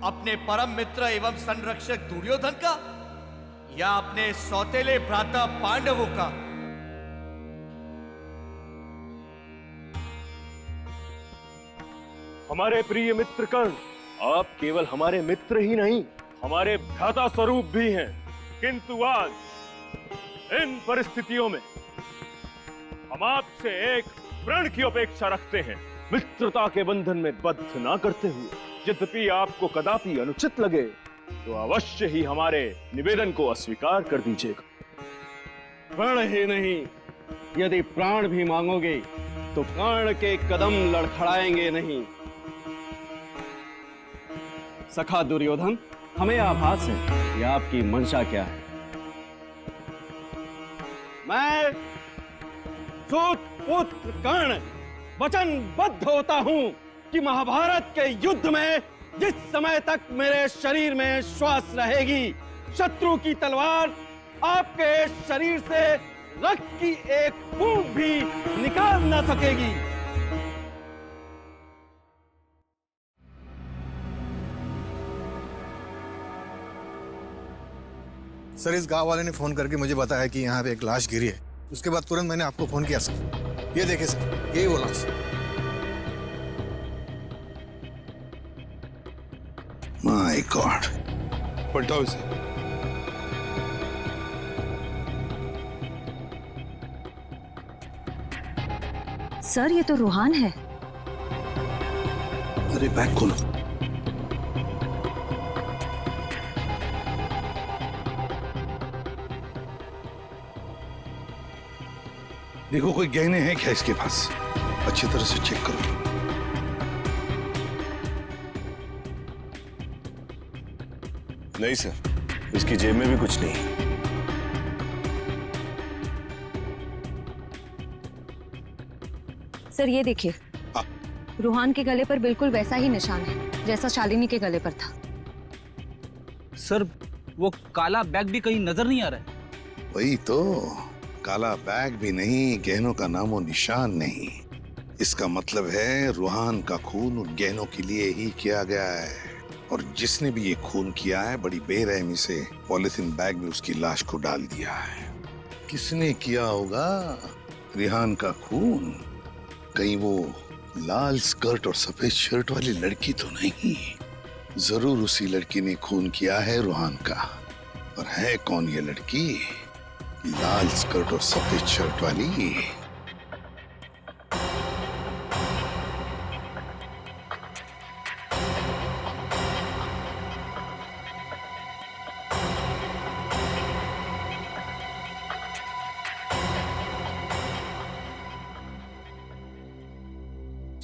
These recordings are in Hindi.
अपने परम मित्र एवं संरक्षक दुर्योधन का या अपने सौतेले भ्राता पांडवों का? हमारे प्रिय मित्र कर्ण, आप केवल हमारे मित्र ही नहीं, हमारे भ्राता स्वरूप भी हैं। किंतु आज इन परिस्थितियों में हम आपसे एक प्रण की अपेक्षा रखते हैं, मित्रता के बंधन में बद्ध ना करते हुए। यद्यपि आपको कदापि अनुचित लगे तो अवश्य ही हमारे निवेदन को अस्वीकार कर दीजिएगा। प्रण ही नहीं, यदि प्राण भी मांगोगे तो कर्ण के कदम लड़खड़ाएंगे नहीं। सखा दुर्योधन, हमें आभास है कि आपकी मंशा क्या है। मैं सूत पुत्र कर्ण वचनबद्ध होता हूं कि महाभारत के युद्ध में जिस समय तक मेरे शरीर में श्वास रहेगी, शत्रु की तलवार आपके शरीर से रक्त की एक बूंद भी निकाल ना सकेगी। सर, इस गांव वाले ने फोन करके मुझे बताया कि यहाँ पे एक लाश गिरी है। उसके बाद तुरंत मैंने आपको फोन किया सर। ये देखिए सर, यही वो लाश। माय गॉड, पलटाओ इसे। सर, ये तो रूहान है। अरे बैग खोलो। देखो कोई गहने हैं क्या इसके पास, अच्छी तरह से चेक करो। नहीं सर, इसकी जेब में भी कुछ नहीं। सर, ये देखिए, हाँ। रूहान के गले पर बिल्कुल वैसा ही निशान है जैसा शालिनी के गले पर था। सर, वो काला बैग भी कहीं नजर नहीं आ रहा है। वही तो, काला बैग भी नहीं, गहनों का नामो निशान नहीं। इसका मतलब है रूहान का खून उन गहनों के लिए ही किया गया है, और जिसने भी ये खून किया है बड़ी बेरहमी से पॉलिथीन बैग में उसकी लाश को डाल दिया है। किसने किया होगा रिहान का खून? कहीं वो लाल स्कर्ट और सफेद शर्ट वाली लड़की तो नहीं? जरूर उसी लड़की ने खून किया है रूहान का। और है कौन ये लड़की, लाल स्कर्ट और सफेद शर्ट वाली?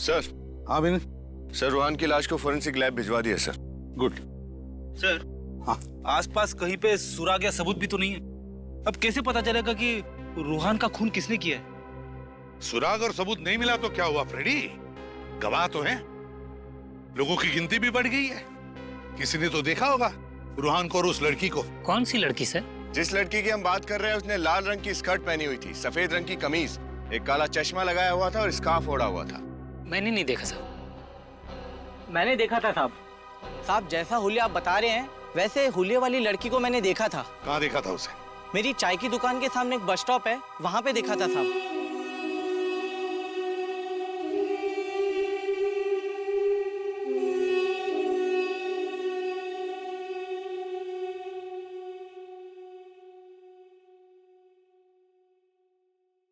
सर। हाँ विनय। सर, रूहान की लाश को फोरेंसिक लैब भिजवा दिया सर। गुड। सर, हाँ। आसपास कहीं पे सुराग या सबूत भी तो नहीं है। अब कैसे पता चलेगा कि रूहान का खून किसने किया है? सुराग और सबूत नहीं मिला तो क्या हुआ फ्रेडी? गवाह तो हैं, लोगों की गिनती भी बढ़ गई है। किसी ने तो देखा होगा रूहान को और उस लड़की को। कौन सी लड़की सर? जिस लड़की की हम बात कर रहे हैं उसने लाल रंग की स्कर्ट पहनी हुई थी, सफेद रंग की कमीज, एक काला चश्मा लगाया हुआ था और स्कार्फ ओढ़ा हुआ था। मैंने नहीं देखा साहब। मैंने देखा था साहब। साहब, जैसा हुलिया आप बता रहे हैं वैसे हुलिये वाली लड़की को मैंने देखा था। कहाँ देखा था उसे? मेरी चाय की दुकान के सामने एक बस स्टॉप है, वहां पे देखा था साहब।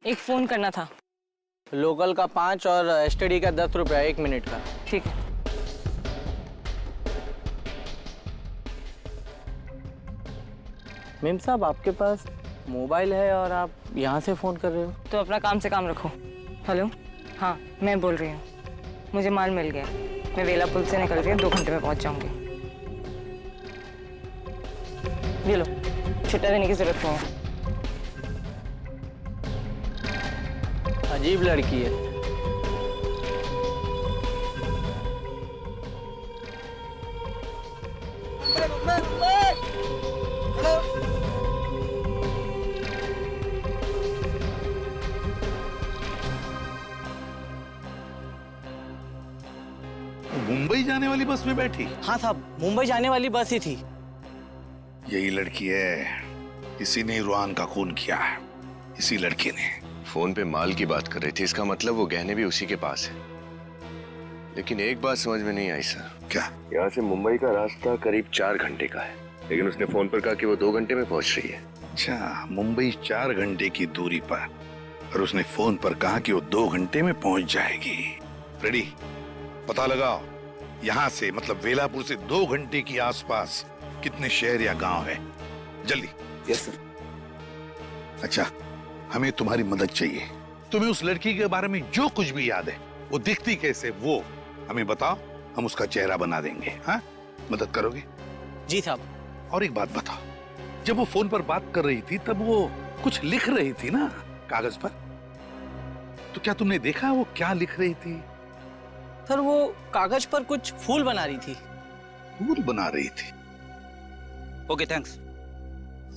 एक फोन करना था। लोकल का 5 और एसटीडी का 10 रुपया 1 मिनट का। ठीक है। मेम साहब, आपके पास मोबाइल है और आप यहाँ से फोन कर रहे हो? तो अपना काम से काम रखो। हेलो, हाँ मैं बोल रही हूँ। मुझे माल मिल गया, मैं वेला पुल से निकल रही हूँ, 2 घंटे में पहुँच जाऊँगी। ये लो, छुट्टा देने की जरूरत नहीं है। अजीब लड़की है। मुंबई जाने वाली बस में बैठी? हाँ साहब, मुंबई जाने वाली बस ही थी। यही लड़की है, इसी ने रुहान का खून किया है, इसी लड़की ने। फोन पे माल की बात कर रही थी, इसका मतलब वो गहने भी उसी के पास है। लेकिन एक बात समझ में नहीं आई सर। क्या? यहाँ से मुंबई का रास्ता करीब 4 घंटे का है, लेकिन उसने फोन पर कहा कि वो 2 घंटे में पहुंच रही है। अच्छा, मुंबई 4 घंटे की दूरी पर, और उसने फोन पर कहा कि वो 2 घंटे में पहुंच जाएगी। फ्रेडी, पता लगाओ यहाँ से, मतलब वेलापुर से 2 घंटे की आसपास कितने शहर या गांव है। जल्दी। Yes sir. अच्छा, हमें तुम्हारी मदद चाहिए। तुम्हें उस लड़की के बारे में जो कुछ भी याद है, वो दिखती कैसे, वो हमें बताओ, हम उसका चेहरा बना देंगे। हाँ, मदद करोगे? जी साहब। और एक बात बताओ, जब वो फोन पर बात कर रही थी तब वो कुछ लिख रही थी ना कागज पर, तो क्या तुमने देखा वो क्या लिख रही थी? सर वो कागज पर कुछ फूल बना रही थी। फूल बना रही थी? Okay thanks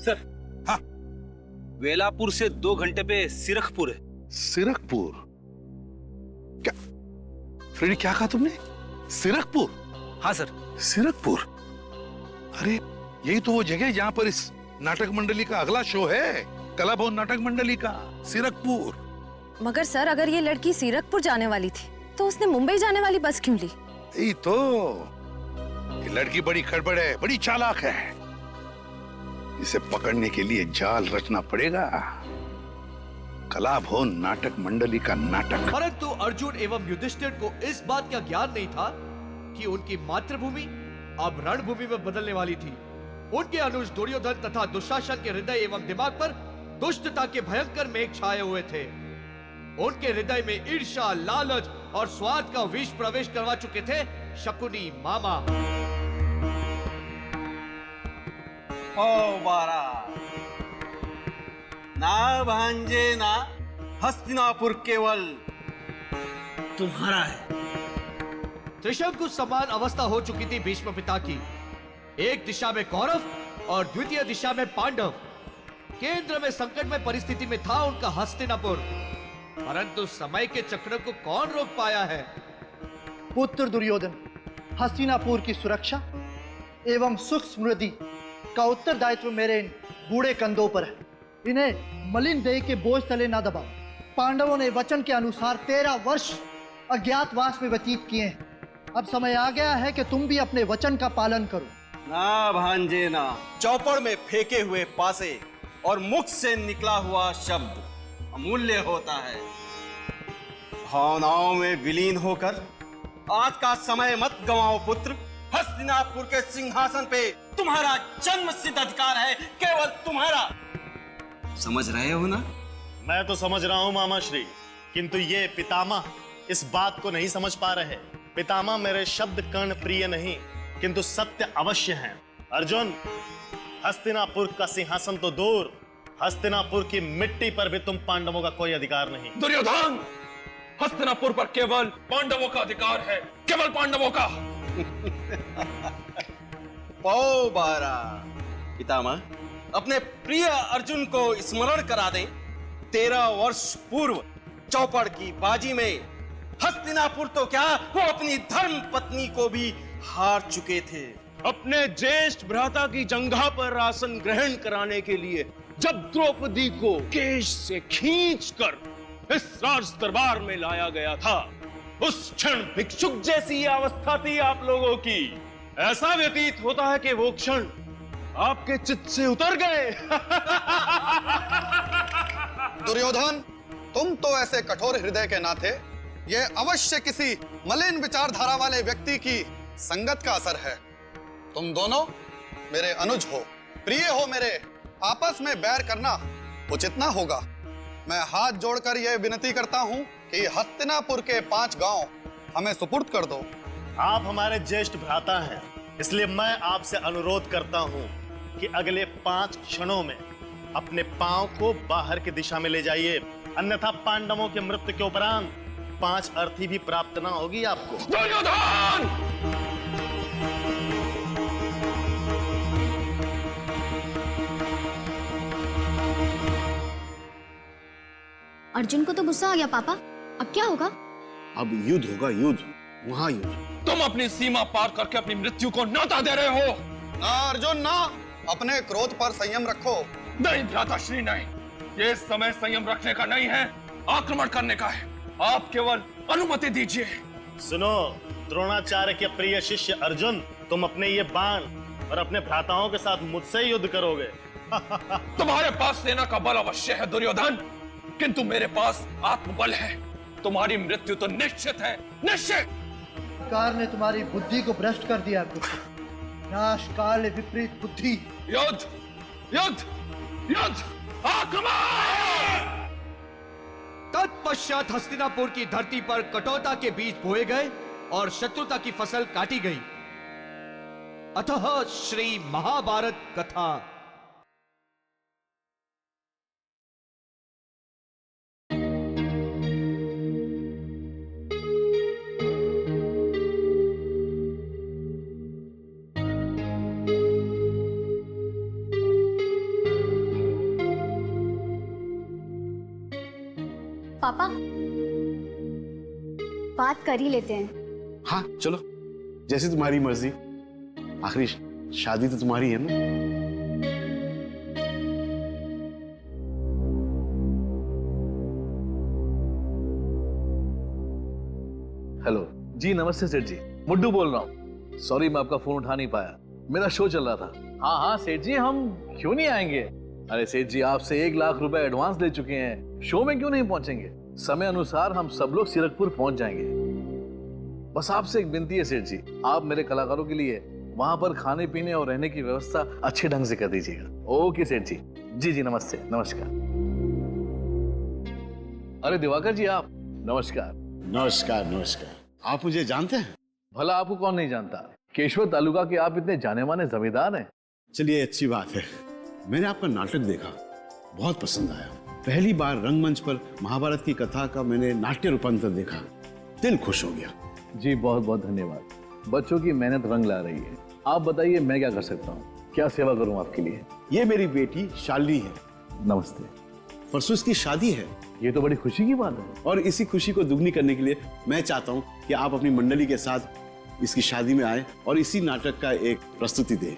sir. हाँ, वेलापुर से 2 घंटे पे सिरखपुर है। सिरखपुर? क्या फ्रेडी, क्या कहा तुमने? सिरखपुर? हाँ सर। सिरखपुर? अरे यही तो वो जगह है जहां पर इस नाटक मंडली का अगला शो है, कला भवन नाटक मंडली का। सिरखपुर। मगर सर, अगर ये लड़की सीरकपुर जाने वाली थी तो उसने मुंबई जाने वाली बस क्यों ली? यही तो, ये लड़की बड़ी खड़बड़ है, बड़ी चालाक है। इसे पकड़ने के लिए जाल रचना पड़ेगा। कला भवन नाटक मंडली का नाटक। परंतु अर्जुन एवं युधिष्ठिर को इस बात का ज्ञान नहीं था कि उनकी मातृभूमि अब रणभूमि में बदलने वाली थी। उनके अनुज दुर्योधन तथा दुशासन के हृदय एवं दिमाग पर दुष्टता के भयंकर मेघ छाए हुए थे। उनके हृदय में ईर्ष्या, लालच और स्वार्थ का विष प्रवेश करवा चुके थे शकुनी मामा। ओ बारा, ना भांजे ना, हस्तिनापुर केवल तुम्हारा है। त्रिशंकु समान अवस्था हो चुकी थी भीष्म पिता की। एक दिशा में कौरव और द्वितीय दिशा में पांडव। केंद्र में संकटमय परिस्थिति में था उनका हस्तिनापुर, परंतु समय के चक्र को कौन रोक पाया है? पुत्र दुर्योधन, हस्तिनापुर की सुरक्षा एवं सुख समृद्धि का उत्तरदायित्व मेरे इन बूढ़े कंधों पर है। इन्हें मलिन देह के बोझ तले ना दबाओ। पांडवों ने वचन के अनुसार 13 वर्ष अज्ञातवास में व्यतीत किए हैं। अब समय आ गया है कि तुम भी अपने वचन का पालन करो। ना भांजे ना, चौपड़ में फेंके हुए पासे और मुख से निकला हुआ शब्द अमूल्य होता है। भावनाओं में विलीन होकर आज का समय मत गंवाओ पुत्र। हस्तिनापुर के सिंहासन पे तुम्हारा जन्म सिद्ध अधिकार है, केवल तुम्हारा। समझ रहे हो ना? मैं तो समझ रहा हूं मामा श्री, किंतु ये पितामह इस बात को नहीं समझ पा रहे। पितामह मेरे शब्द कर्ण प्रिय नहीं, किंतु सत्य अवश्य हैं। अर्जुन, हस्तिनापुर का सिंहासन तो दूर, हस्तिनापुर की मिट्टी पर भी तुम पांडवों का कोई अधिकार नहीं। दुर्योधन, हस्तिनापुर पर केवल पांडवों का अधिकार है, केवल पांडवों का। पौ बारा, पितामह अपने प्रिय अर्जुन को स्मरण करा दें। 13 वर्ष पूर्व चौपड़ की बाजी में हस्तिनापुर तो क्या, वो अपनी धर्म पत्नी को भी हार चुके थे। अपने ज्येष्ठ भ्राता की जंघा पर आसन ग्रहण कराने के लिए जब द्रौपदी को केश से खींचकर इस राज दरबार में लाया गया था, उस क्षण भिक्षुक जैसी अवस्था थी आप लोगों की। ऐसा व्यतीत होता है कि वो क्षण आपके चित्त से उतर गए। दुर्योधन, तुम तो ऐसे कठोर हृदय के नाते यह अवश्य किसी मलिन विचारधारा वाले व्यक्ति की संगत का असर है। तुम दोनों मेरे अनुज हो, प्रिय हो मेरे, आपस में बैर करना उचित ना होगा। मैं हाथ जोड़कर यह विनती करता हूं कि हस्तिनापुर के 5 गांव हमें सुपुर्द कर दो। आप हमारे ज्येष्ठ भ्राता हैं, इसलिए मैं आपसे अनुरोध करता हूं कि अगले 5 क्षणों में अपने पांव को बाहर की दिशा में ले जाइए, अन्यथा पांडवों के मृत्यु के उपरांत 5 अर्थी भी प्राप्त ना होगी आपको। दुर्योधन! अर्जुन को तो गुस्सा आ गया पापा, अब क्या होगा? अब युद्ध होगा, युद्ध। महायुद्ध। तुम अपनी सीमा पार करके अपनी मृत्यु को न्योता दे रहे हो। ना अर्जुन ना, अपने क्रोध पर संयम रखो। नहीं भ्राताश्री नहीं, ये समय संयम रखने का नहीं है, आक्रमण करने का है। आप केवल अनुमति दीजिए। सुनो द्रोणाचार्य के प्रिय शिष्य अर्जुन, तुम अपने ये बाण और अपने भ्राताओं के साथ मुझसे युद्ध करोगे। तुम्हारे पास सेना का बल अवश्य है दुर्योधन, किंतु मेरे पास आत्मबल है। तुम्हारी मृत्यु तो निश्चित है, निश्चित। कार ने तुम्हारी बुद्धि को भ्रष्ट कर दिया पुत्र। नाश काल विपरीत बुद्धि। युद्ध युद्ध युद्ध, आक्रमण! तत्पश्चात हस्तिनापुर की धरती पर कटौता के बीज बोए गए और शत्रुता की फसल काटी गई। अतः श्री महाभारत कथा। पापा, बात कर ही लेते हैं। हाँ चलो, जैसी तुम्हारी मर्जी। आखिरी शादी तो तुम्हारी है ना। हेलो जी, नमस्ते सेठ जी, मुड्डू बोल रहा हूँ। सॉरी मैं आपका फोन उठा नहीं पाया, मेरा शो चल रहा था। हाँ हाँ सेठ जी, हम क्यों नहीं आएंगे। अरे सेठ जी, आपसे 1 लाख रुपए एडवांस ले चुके हैं, शो में क्यों नहीं पहुंचेंगे। समय अनुसार हम सब लोग सीरकपुर पहुंच जाएंगे। बस आपसे एक विनती है सेठ जी, आप मेरे कलाकारों के लिए वहां पर खाने पीने और रहने की व्यवस्था अच्छे ढंग से कर दीजिएगा। ओके सेठ जी। जी जी नमस्ते, नमस्कार। अरे दिवाकर जी आप, नमस्कार। नमस्कार नमस्कार। आप मुझे जानते हैं? भला आपको कौन नहीं जानता, केशवर तालुका के आप इतने जाने माने जमींदार हैं। चलिए अच्छी बात है। मैंने आपका नाटक देखा, बहुत पसंद आया। पहली बार रंगमंच पर महाभारत की कथा का मैंने नाट्य रूपांतर देखा, दिल खुश हो गया। जी बहुत बहुत धन्यवाद। बच्चों की मेहनत रंग ला रही है। आप बताइए मैं क्या कर सकता हूँ, क्या सेवा करूँ आपके लिए। ये मेरी बेटी शालिनी है। नमस्ते। परसों इसकी शादी है। ये तो बड़ी खुशी की बात है। और इसी खुशी को दुगनी करने के लिए मैं चाहता हूँ कि आप अपनी मंडली के साथ इसकी शादी में आए और इसी नाटक का एक प्रस्तुति दें।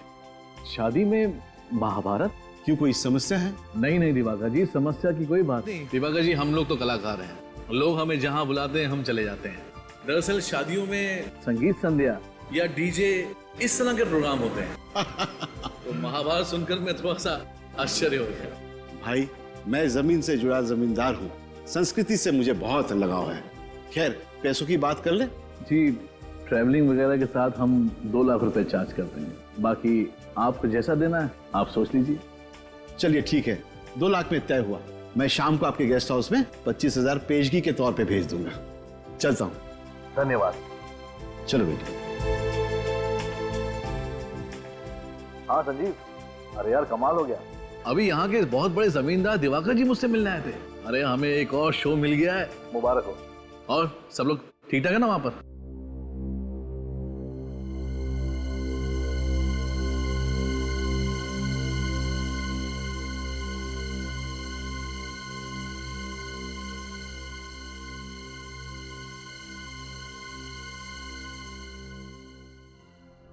शादी में महाभारत? क्यों, कोई समस्या है? नहीं नहीं दिवाकर जी, समस्या की कोई बात नहीं। दिवाकर जी, हम लोग तो कलाकार हैं, लोग हमें जहाँ बुलाते हैं हम चले जाते हैं। दरअसल शादियों में संगीत संध्या या डीजे इस तरह के प्रोग्राम होते हैं। तो महाभारत सुनकर मैं थोड़ा सा आश्चर्य हो गया। भाई, मैं जमीन से जुड़ा जमींदार हूँ, संस्कृति से मुझे बहुत लगाव है। खैर, पैसों की बात कर ले। जी, ट्रैवलिंग वगैरह के साथ हम 2 लाख रुपए चार्ज करते हैं, बाकी आपको जैसा देना है आप सोच लीजिए। चलिए ठीक है, 2 लाख में तय हुआ। मैं शाम को आपके गेस्ट हाउस में 25,000 पेशगी के तौर पे भेज दूंगा। चलता हूँ। धन्यवाद। चलो बेटा। हाँ संजीव, अरे यार कमाल हो गया। अभी यहाँ के बहुत बड़े जमींदार दिवाकर जी मुझसे मिलने आए थे। अरे हमें एक और शो मिल गया है, मुबारक हो। और सब लोग ठीक ठाक है ना वहां पर?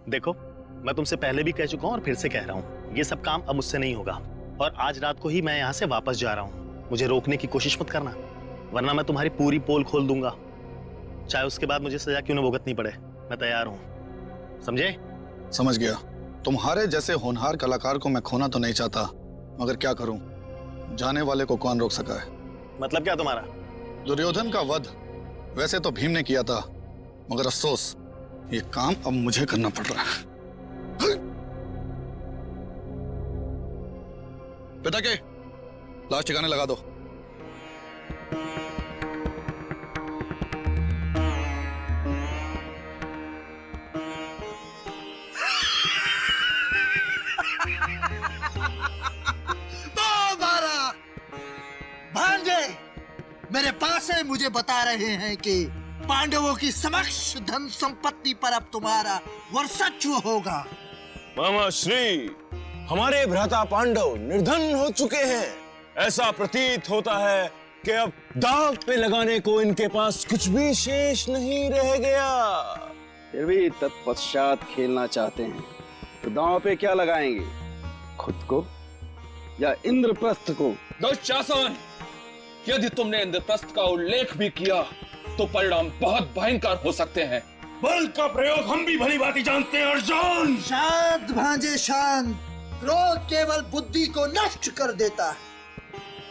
देखो, मैं तुमसे पहले भी कह चुका हूं और फिर से कह रहा हूं, ये सब काम अब मुझसे नहीं होगा। और आज रात को ही मैं यहां से वापस जा रहा हूं। मुझे रोकने की कोशिश मत करना, वरना मैं तुम्हारी पूरी पोल खोल दूंगा, चाहे उसके बाद मुझे सजा क्यों न भुगतनी पड़े। मैं तैयार हूं, समझे? समझ गया। तुम्हारे जैसे होनहार कलाकार को मैं खोना तो नहीं चाहता, मगर क्या करूं, जाने वाले को कौन रोक सका है। मतलब क्या तुम्हारा? दुर्योधन का वध वैसे तो भीम ने किया था, मगर अफसोस ये काम अब मुझे करना पड़ रहा है। पिता के लाश ठिकाने लगा दो। भांजे मेरे पास है, मुझे बता रहे हैं कि पांडवों की समक्ष धन संपत्ति पर अब तुम्हारा वर्चस्व होगा। मामा श्री, हमारे भ्राता पांडव निर्धन हो चुके हैं। ऐसा प्रतीत होता है कि अब दांव पे लगाने को इनके पास कुछ भी शेष नहीं रह गया। फिर भी तत्पश्चात खेलना चाहते हैं तो दांव पे क्या लगाएंगे, खुद को या इंद्रप्रस्थ को? दुशासन, यदि तुमने इंद्रप्रस्थ का उल्लेख भी किया तो परिणाम बहुत भयंकर हो सकते हैं। बल का प्रयोग हम भी भली भांति जानते हैं अर्जुन। शांत भांजे शांत, क्रोध केवल बुद्धि को नष्ट कर देता है।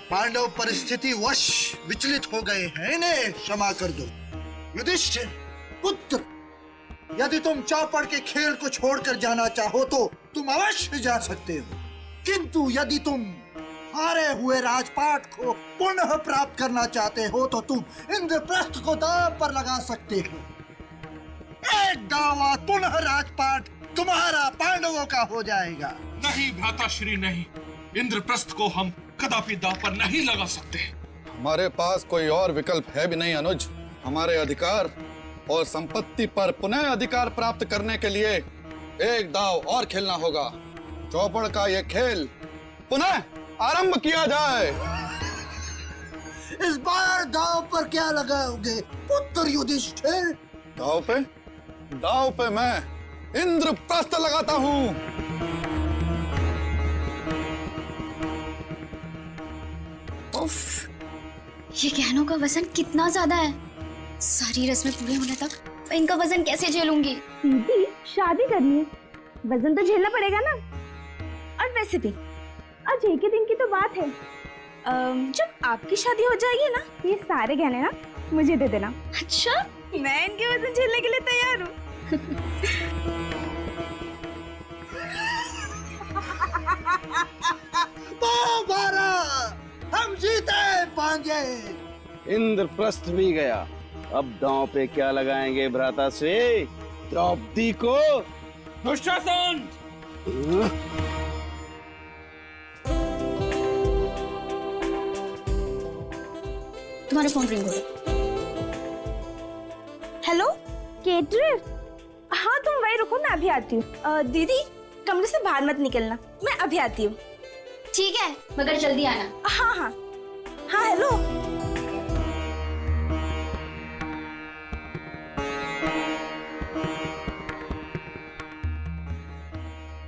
पांडव परिस्थिति वश विचलित हो गए हैं, इन्हें क्षमा कर दो। युधिष्ठिर पुत्र, यदि तुम चौपड़ के खेल को छोड़कर जाना चाहो तो तुम अवश्य जा सकते हो, किंतु यदि तुम हारे हुए राजपाट को पुनः प्राप्त करना चाहते हो तो तुम इंद्रप्रस्थ को दांव पर लगा सकते हो। एक दावा पुनः राजपाट तुम्हारा पांडवों का हो जाएगा। नहीं भ्राताश्री, नहीं, इंद्रप्रस्थ को हम कदापि दांव पर नहीं लगा सकते। हमारे पास कोई और विकल्प है भी नहीं अनुज। हमारे अधिकार और संपत्ति पर पुनः अधिकार प्राप्त करने के लिए एक दाव और खेलना होगा। चौपड़ का ये खेल पुनः आरंभ किया जाए। इस बार दाव पर क्या लगाओगे पुत्र युधिष्ठिर? दाव पे मैं इंद्रप्रस्थ लगाता हूँ। ये गहनों का वजन कितना ज्यादा है। सारी रस्में पूरे होने तक मैं इनका वजन कैसे झेलूंगी? दीदी शादी करनी है, वजन तो झेलना पड़ेगा ना। और वैसे भी आज एक ही दिन की तो बात है। जब आपकी शादी हो जाएगी ना, ये सारे गहने ना मुझे दे देना। अच्छा, मैं इनके वजन झेलने के लिए तैयार हूँ। हम जीते पांजे। इंद्रप्रस्थ भी गया, अब दांव पे क्या लगाएंगे भ्राता से? द्रौपदी को? दुशासन, तुम्हारा फोन रिंग हो रहा। हेलो केटरर, हाँ तुम वही रुको, मैं अभी आती हूँ। दीदी कमरे से बाहर मत निकलना, मैं अभी आती हूँ। ठीक है, मगर जल्दी आना। हाँ हाँ हाँ। हेलो,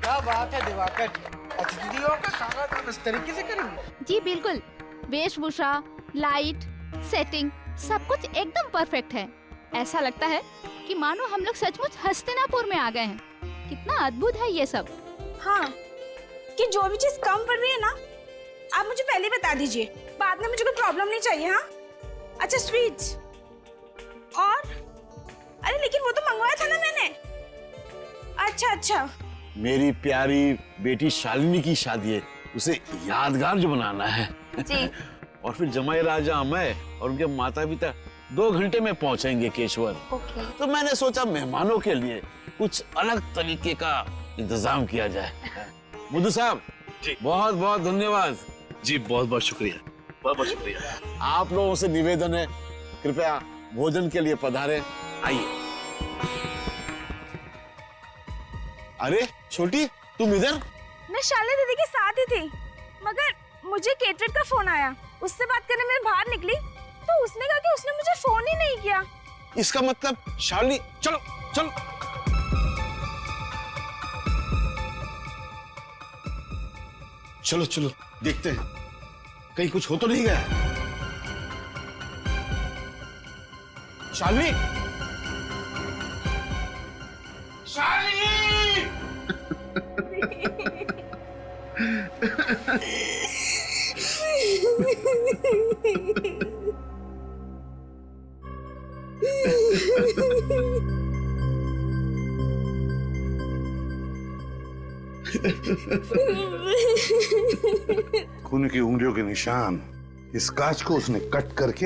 क्या बात है दिवाकर जी, अतिथियों का स्वागत इस तरीके से करेंगे? जी बिल्कुल, वेशभूषा, लाइट, सेटिंग सब कुछ एकदम परफेक्ट है। ऐसा लगता है कि मानो हम लोग सचमुच हस्तिनापुर में आ गए हैं। कितना अद्भुत है ये सब। हाँ, कि जो भी चीज कम पड़ रही है ना, आप मुझे पहले बता दीजिए, बाद में मुझे कोई प्रॉब्लम नहीं चाहिए। हाँ अच्छा, स्वीट्स और अरे लेकिन वो तो मंगवाया था ना मैंने। अच्छा अच्छा, मेरी प्यारी बेटी शालिनी की शादी है, उसे यादगार जो बनाना है जी। और फिर जमाई राजा मैं और उनके माता पिता 2 घंटे में पहुंचेंगे केशवर। तो मैंने सोचा मेहमानों के लिए कुछ अलग तरीके का इंतजाम किया जाए। बुद्धू साहब जी, बहुत बहुत धन्यवाद। जी बहुत बहुत शुक्रिया, बहुत बहुत शुक्रिया। आप लोगों से निवेदन है, कृपया भोजन के लिए पधारें। आइए। अरे छोटी, तुम इधर? मैं शालिनी दीदी के साथ ही थी, मगर मुझे केटरर का फोन आया, उससे बात करने में बाहर निकली तो उसने कहा कि उसने मुझे फोन ही नहीं किया। इसका मतलब शालिनी, चलो चलो। चलो चलो देखते हैं कहीं कुछ हो तो नहीं गया। शालिनी, शालिनी! खून की उंगलियों के निशान, इस कांच को उसने कट करके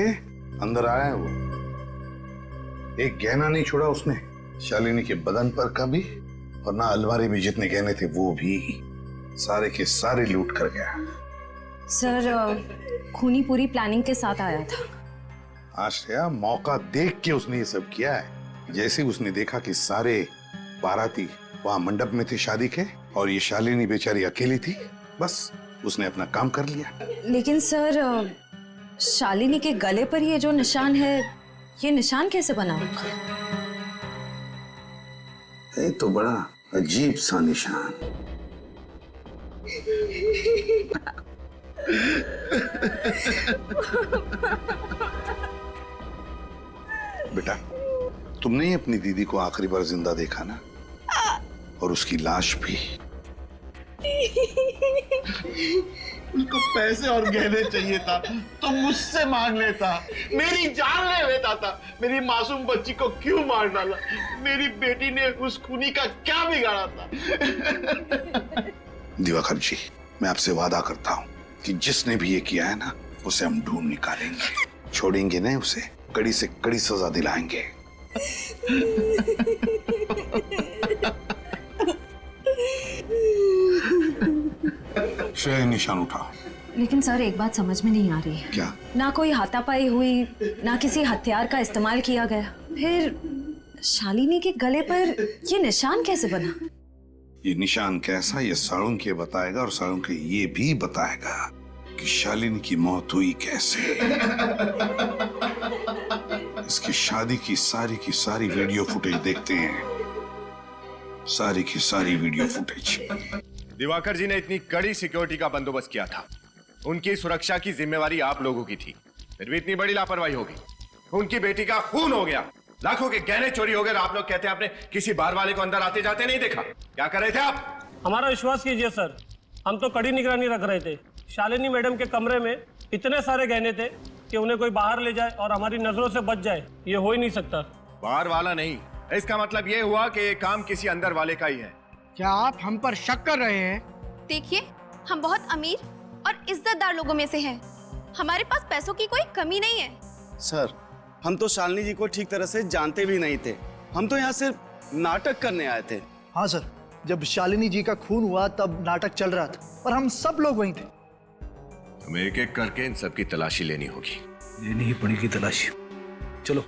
अंदर आया है वो। एक गहना नहीं छोड़ा उसने शालिनी के बदन पर का भी, और ना अलमारी में जितने गहने थे वो भी, सारे के सारे लूट कर गया। सर खूनी पूरी प्लानिंग के साथ आया था। आश्रया, मौका देख के उसने ये सब किया है। जैसे उसने देखा कि सारे बाराती वहां मंडप में थे शादी के, और ये शालिनी बेचारी अकेली थी, बस उसने अपना काम कर लिया। लेकिन सर शालिनी के गले पर ये जो निशान है, ये निशान कैसे बना? ये तो बड़ा अजीब सा निशान। बेटा, तुमने ही अपनी दीदी को आखिरी बार जिंदा देखा ना, और उसकी लाश भी। उसको पैसे और गहने चाहिए था तो मुझसे मांग लेता, मेरी जान ले लेता था। मेरी मासूम बच्ची को क्यों मार डाला? मेरी बेटी ने उस खूनी का क्या बिगाड़ा था? दिवाकर जी, मैं आपसे वादा करता हूँ कि जिसने भी ये किया है ना, उसे हम ढूंढ निकालेंगे, छोड़ेंगे नहीं उसे, कड़ी से कड़ी सजा दिलाएंगे। श्रेय, निशान उठाओ। लेकिन सर, एक बात समझ में नहीं आ रही है। क्या? ना कोई हाथापाई हुई, ना किसी हथियार का इस्तेमाल किया गया, फिर शालिनी के गले पर ये निशान कैसे बना? ये निशान कैसा, ये साळुंखे बताएगा, और साळुंखे ये भी बताएगा कि शालिनी की मौत हुई कैसे। इसकी शादी की सारी वीडियो फुटेज देखते हैं, सारी की सारी वीडियो फुटेज। दिवाकर जी ने इतनी कड़ी सिक्योरिटी का बंदोबस्त किया था, उनकी सुरक्षा की जिम्मेवारी आप लोगों की थी, फिर भी इतनी बड़ी लापरवाही हो गई। उनकी बेटी का खून हो गया, लाखों के गहने चोरी हो गए, आप लोग कहते हैं आपने किसी बार वाले को अंदर आते जाते नहीं देखा। क्या कर रहे थे आप? हमारा विश्वास कीजिए सर, हम तो कड़ी निगरानी रख रहे थे। शालिनी मैडम के कमरे में इतने सारे गहने थे कि उन्हें कोई बाहर ले जाए और हमारी नजरों से बच जाए, ये हो ही नहीं सकता। बाहर वाला नहीं, इसका मतलब ये हुआ कि ये काम किसी अंदर वाले का ही है। क्या आप हम पर शक कर रहे हैं? देखिए, हम बहुत अमीर और इज्जतदार लोगों में से हैं। हमारे पास पैसों की कोई कमी नहीं है। सर, हम तो शालिनी जी को ठीक तरह से जानते भी नहीं थे, हम तो यहाँ सिर्फ नाटक करने आए थे। हाँ सर, जब शालिनी जी का खून हुआ तब नाटक चल रहा था और हम सब लोग वहीं थे। हमें एक एक करके इन सब की तलाशी लेनी होगी। लेनी ही पड़ेगी तलाशी। चलो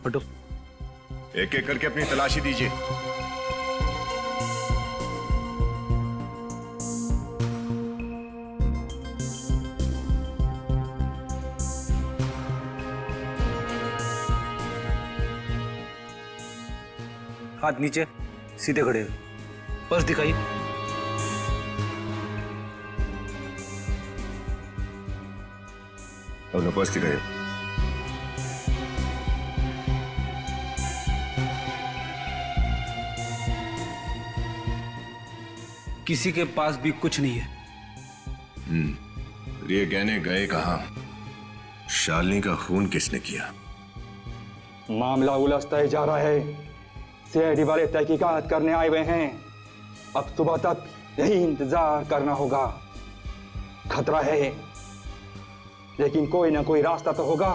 हटो, एक एक करके अपनी तलाशी दीजिए। हाथ नीचे, सीधे खड़े हो। पर्स दिखाइए। और पर्स दिखाइए। किसी के पास भी कुछ नहीं है। ये गहने गए कहाँ? शालिनी का खून किसने किया? मामला उलझता ही जा रहा है। सीआईडी वाले तहकीकात करने आए हुए हैं। अब सुबह तक यही इंतजार करना होगा। खतरा है, लेकिन कोई ना कोई रास्ता तो होगा।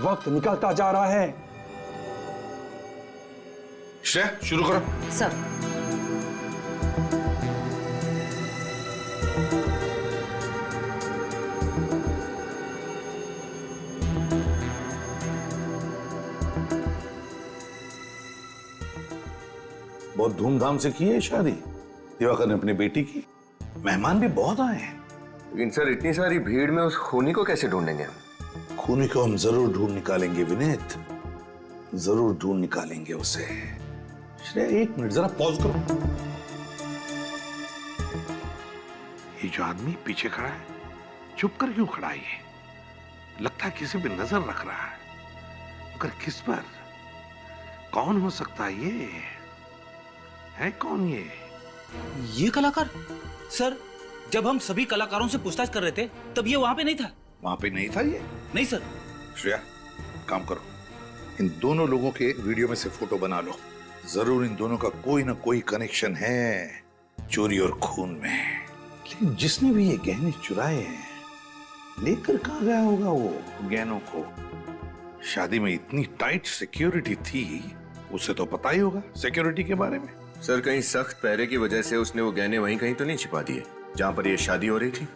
वक्त निकलता जा रहा है। श्रेय, शुरू करो। सर, बहुत धूमधाम से की है शादी दिवाकर ने अपनी बेटी की। मेहमान भी बहुत आए हैं। लेकिन सर, इतनी सारी भीड़ में उस खूनी को कैसे ढूंढेंगे हम? खूनी को हम जरूर ढूंढ निकालेंगे विनीत, जरूर ढूंढ निकालेंगे उसे। श्रेय, एक मिनट जरा पॉज करो। ये जो आदमी पीछे खड़ा है, चुप कर क्यों खड़ा है? ये लगता है किसी पे नजर रख रहा है, मगर किस पर? कौन हो सकता है ये? है कौन ये? ये कलाकार? सर, जब हम सभी कलाकारों से पूछताछ कर रहे थे तब ये वहां पे नहीं था। वहां पे नहीं था ये? नहीं सर। श्रेया, काम करो, इन दोनों लोगों के वीडियो में से फोटो बना लो। जरूर इन दोनों का कोई ना कोई कनेक्शन है चोरी और खून में। लेकिन जिसने भी ये गहने चुराए हैं, लेकर कहां गया होगा वो गहनों को? शादी में इतनी टाइट सिक्योरिटी थी, उसे तो पता ही होगा सिक्योरिटी के बारे में। सर, कहीं सख्त पहरे की वजह से उसने वो गहने वहीं कहीं तो नहीं छिपा दिए जहां पर ये शादी हो रही थी?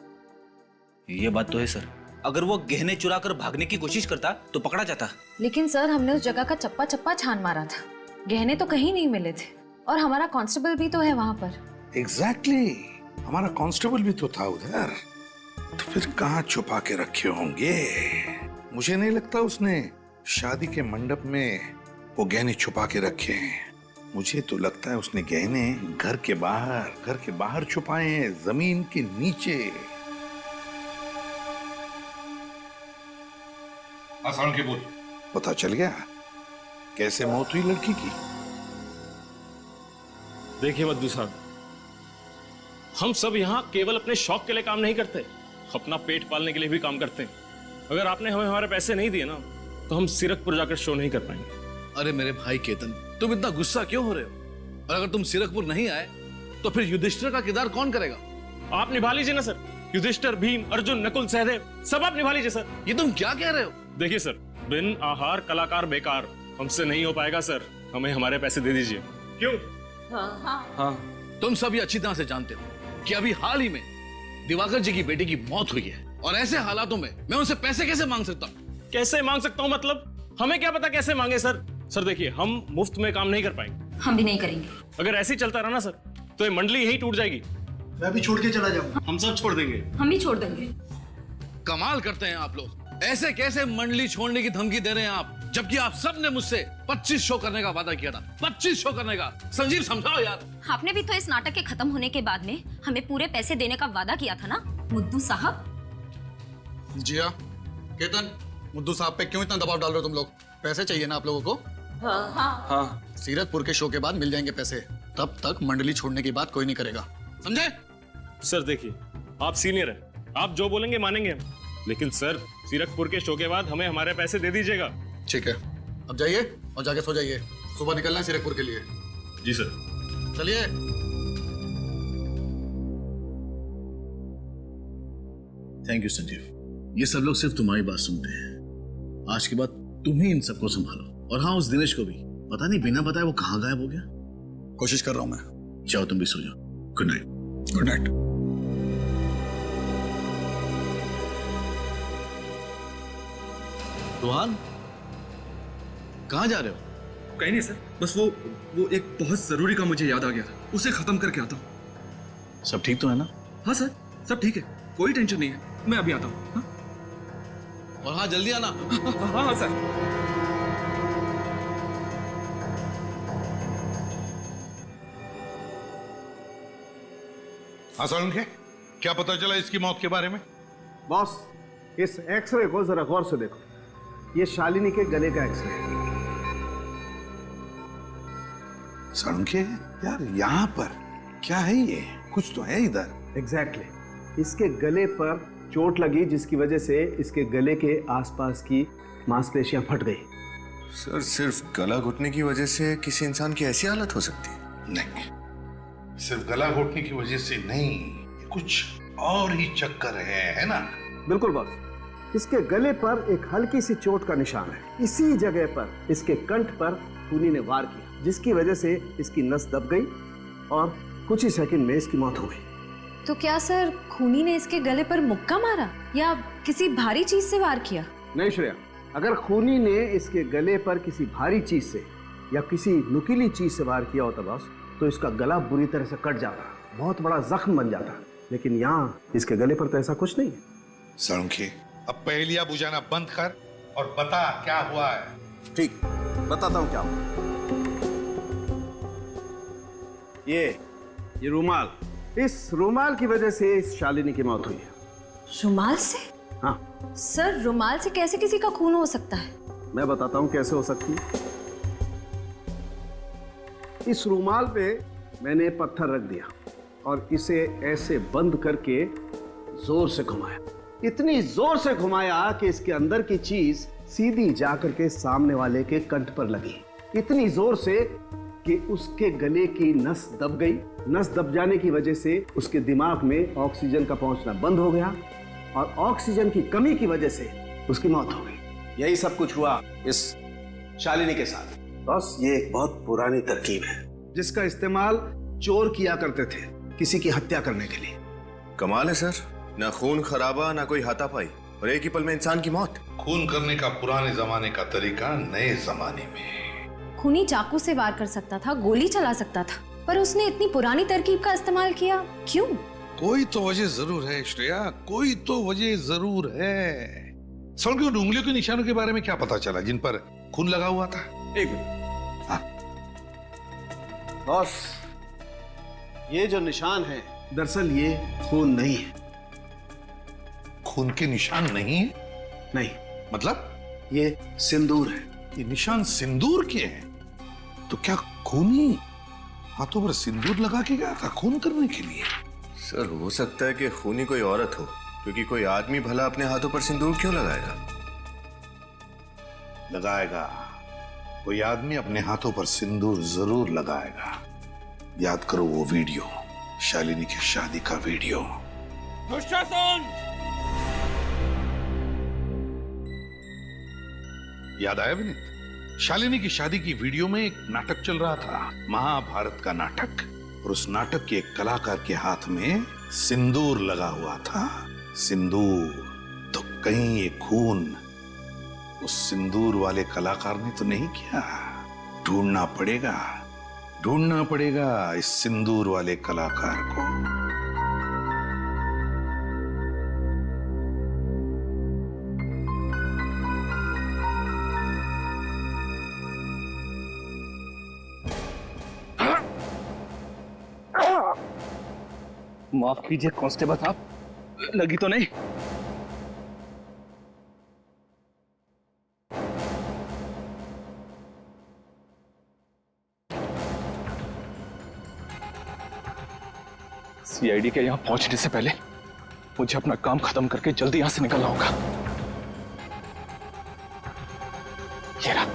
ये बात तो है सर। अगर वो गहने चुरा कर भागने की कोशिश करता तो पकड़ा जाता। लेकिन सर, हमने उस जगह का चप्पा चप्पा छान मारा था, गहने तो कहीं नहीं मिले थे, और हमारा कांस्टेबल भी तो है वहां पर। एग्जैक्टली, हमारा कांस्टेबल भी तो था उधर। तो फिर कहाँ छुपा के रखे होंगे? मुझे नहीं लगता उसने शादी के मंडप में वो गहने छुपा के रखे हैं। मुझे तो लगता है उसने गहने घर के बाहर छुपाए हैं, जमीन के नीचे। आसान के बोल। पता चल गया कैसे मौत हुई लड़की की? देखिए मद्दू साहब, हम सब यहाँ केवल अपने शौक के लिए काम नहीं करते, अपना पेट पालने के लिए भी काम करते हैं। अगर आपने हमें हमारे पैसे नहीं दिए ना, तो हम सीरकपुर जाकर शो नहीं कर पाएंगे। अरे मेरे भाई केतन, तुम इतना गुस्सा क्यों हो रहे हो? और अगर तुम सीरकपुर नहीं आए तो फिर युधिष्ठिर का किरदार कौन करेगा? आप निभा लीजिए ना सर। युधिष्ठिर, भीम, अर्जुन, नकुल, सहदेव सब आप निभा लीजिए सर। ये तुम क्या कह रहे हो? देखिए सर, बिन आहार कलाकार बेकार, हमसे नहीं हो पाएगा सर। हमें हमारे पैसे दे दीजिए। क्यों? हाँ, तुम सभी अच्छी तरह से जानते हो कि अभी हाल ही में दिवाकर जी की बेटी की मौत हुई है, और ऐसे हालातों में मैं उनसे पैसे कैसे मांग सकता हूँ? कैसे मांग सकता हूँ मतलब? हमें क्या पता कैसे मांगे सर। सर देखिए, हम मुफ्त में काम नहीं कर पाएंगे। हम भी नहीं करेंगे। अगर ऐसे ही चलता रहा ना सर, तो ये मंडली यहीं टूट जाएगी। मैं भी छोड़ के चला जाऊंगा। हम सब छोड़ देंगे। हम भी छोड़ देंगे। कमाल करते हैं आप लोग। ऐसे कैसे मंडली छोड़ने की धमकी दे रहे हैं आप, जबकि आप सब ने मुझसे 25 शो करने का वादा किया था। 25 शो करने का। संजीव समझाओ यार। आपने भी तो इस नाटक के खत्म होने के बाद में हमें पूरे पैसे देने का वादा किया था ना मुद्दू साहब। जिया, केतन, मुद्दू साहब पे क्यों इतना दबाव डाल रहे हो तुम लोग? पैसे चाहिए ना आप लोगों को? हाँ। सीरतपुर के शो के बाद मिल जाएंगे पैसे, तब तक मंडली छोड़ने की बात कोई नहीं करेगा, समझे? सर देखिए, आप सीनियर हैं, आप जो बोलेंगे मानेंगे हम। लेकिन सर, सीरकपुर के शो के बाद हमें हमारे पैसे दे दीजिएगा। ठीक है, अब जाइए और जाके सो जाइए, सुबह निकलना है सीरकपुर के लिए। जी सर। चलिए। Thank you Sanjeev. ये सब लोग सिर्फ तुम्हारी बात सुनते हैं। आज के बाद तुम ही इन सबको संभालो। और हाँ, उस दिनेश को भी पता नहीं बिना बताए वो कहाँ गायब हो गया। कोशिश कर रहा हूं मैं। जाओ तुम भी सो जाओ। Good night. Good night. Rohan, कहाँ जा रहे हो? कहीं नहीं सर, बस वो एक बहुत जरूरी काम मुझे याद आ गया था, उसे खत्म करके आता हूँ। सब ठीक तो है ना? हाँ सर, सब ठीक है, कोई टेंशन नहीं है। मैं अभी आता हूँ। और हाँ, जल्दी आना। हाँ सर। हाँ सोलंकी, क्या पता चला इसकी मौत के बारे में? बॉस, इस एक्सरे को जरा गौर से देखो। ये शालिनी के गले का एक्सरे है। सोलंकी, यार यहाँ पर क्या है? ये कुछ तो है इधर। एग्जैक्टली। इसके गले पर चोट लगी, जिसकी वजह से इसके गले के आसपास की मांसपेशियां फट गई। सर, सिर्फ गला घुटने की वजह से किसी इंसान की ऐसी हालत हो सकती है? नहीं, सिर्फ गला घोटने की वजह से नहीं, कुछ और ही चक्कर है ना? बिल्कुल बॉस। इसके गले पर एक हल्की सी चोट का निशान है। इसी जगह पर इसके कंठ पर खूनी ने वार किया, जिसकी वजह से इसकी नस दब गई और कुछ ही सेकंड में इसकी मौत हो गई। तो क्या सर खूनी ने इसके गले पर मुक्का मारा या किसी भारी चीज से वार किया? नहीं श्रेया, अगर खूनी ने इसके गले पर किसी भारी चीज से या किसी नुकीली चीज से वार किया होता बॉस, तो इसका गला बुरी तरह से कट जाता, बहुत बड़ा जख्म बन जाता। लेकिन यहाँ इसके गले पर तो ऐसा कुछ नहीं है। सोलंकी, अब पहेलियां बुझाना बंद कर और बता क्या हुआ है। ठीक, बताता हूँ क्या हुआ। ये रूमाल, इस रूमाल की वजह से इस शालिनी की मौत हुई है। रुमाल से? हाँ। सर, रुमाल से कैसे किसी का खून हो सकता है? मैं बताता हूँ कैसे हो सकती है। इस रूमाल पे मैंने पत्थर रख दिया और इसे ऐसे बंद करके जोर से घुमाया। इतनी जोर से घुमाया कि इसके अंदर की चीज सीधी जाकर के सामने वाले के कंठ पर लगी। इतनी जोर से कि उसके गले की नस दब गई। नस दब जाने की वजह से उसके दिमाग में ऑक्सीजन का पहुंचना बंद हो गया और ऑक्सीजन की कमी की वजह से उसकी मौत हो गई। यही सब कुछ हुआ इस शालिनी के साथ। बस ये एक बहुत पुरानी तरकीब है जिसका इस्तेमाल चोर किया करते थे किसी की हत्या करने के लिए। कमाल है सर, ना खून खराबा ना कोई हाथापाई और एक ही पल में इंसान की मौत। खून करने का पुराने जमाने का तरीका नए जमाने में। खूनी चाकू से वार कर सकता था, गोली चला सकता था, पर उसने इतनी पुरानी तरकीब का इस्तेमाल किया, क्यों? कोई तो वजह जरूर है श्रेया, कोई तो वजह जरूर है। सर की उंगलियों के निशानों के बारे में क्या पता चला जिन पर खून लगा हुआ था? एक मिनट। बॉस, ये जो निशान है दरअसल ये खून नहीं है। खून के निशान नहीं है? नहीं। मतलब? ये सिंदूर है। ये निशान सिंदूर के हैं? तो क्या खूनी हाथों पर सिंदूर लगा के गया था खून करने के लिए? सर हो सकता है कि खूनी कोई औरत हो, क्योंकि कोई आदमी भला अपने हाथों पर सिंदूर क्यों लगाएगा? लगाएगा, कोई आदमी अपने हाथों पर सिंदूर जरूर लगाएगा। याद करो वो वीडियो, शालिनी की शादी का वीडियो। दुशासन! याद आया विनीत? शालिनी की शादी की वीडियो में एक नाटक चल रहा था, महाभारत का नाटक, और उस नाटक के एक कलाकार के हाथ में सिंदूर लगा हुआ था। सिंदूर। तो कहीं ये खून उस सिंदूर वाले कलाकार ने तो नहीं किया? ढूंढना पड़ेगा इस सिंदूर वाले कलाकार को। माफ कीजिए कांस्टेबल साहब, लगी तो नहीं? सीआईडी के यहां पहुंचने से पहले मुझे अपना काम खत्म करके जल्दी यहां से निकलना होगा। ये रहा।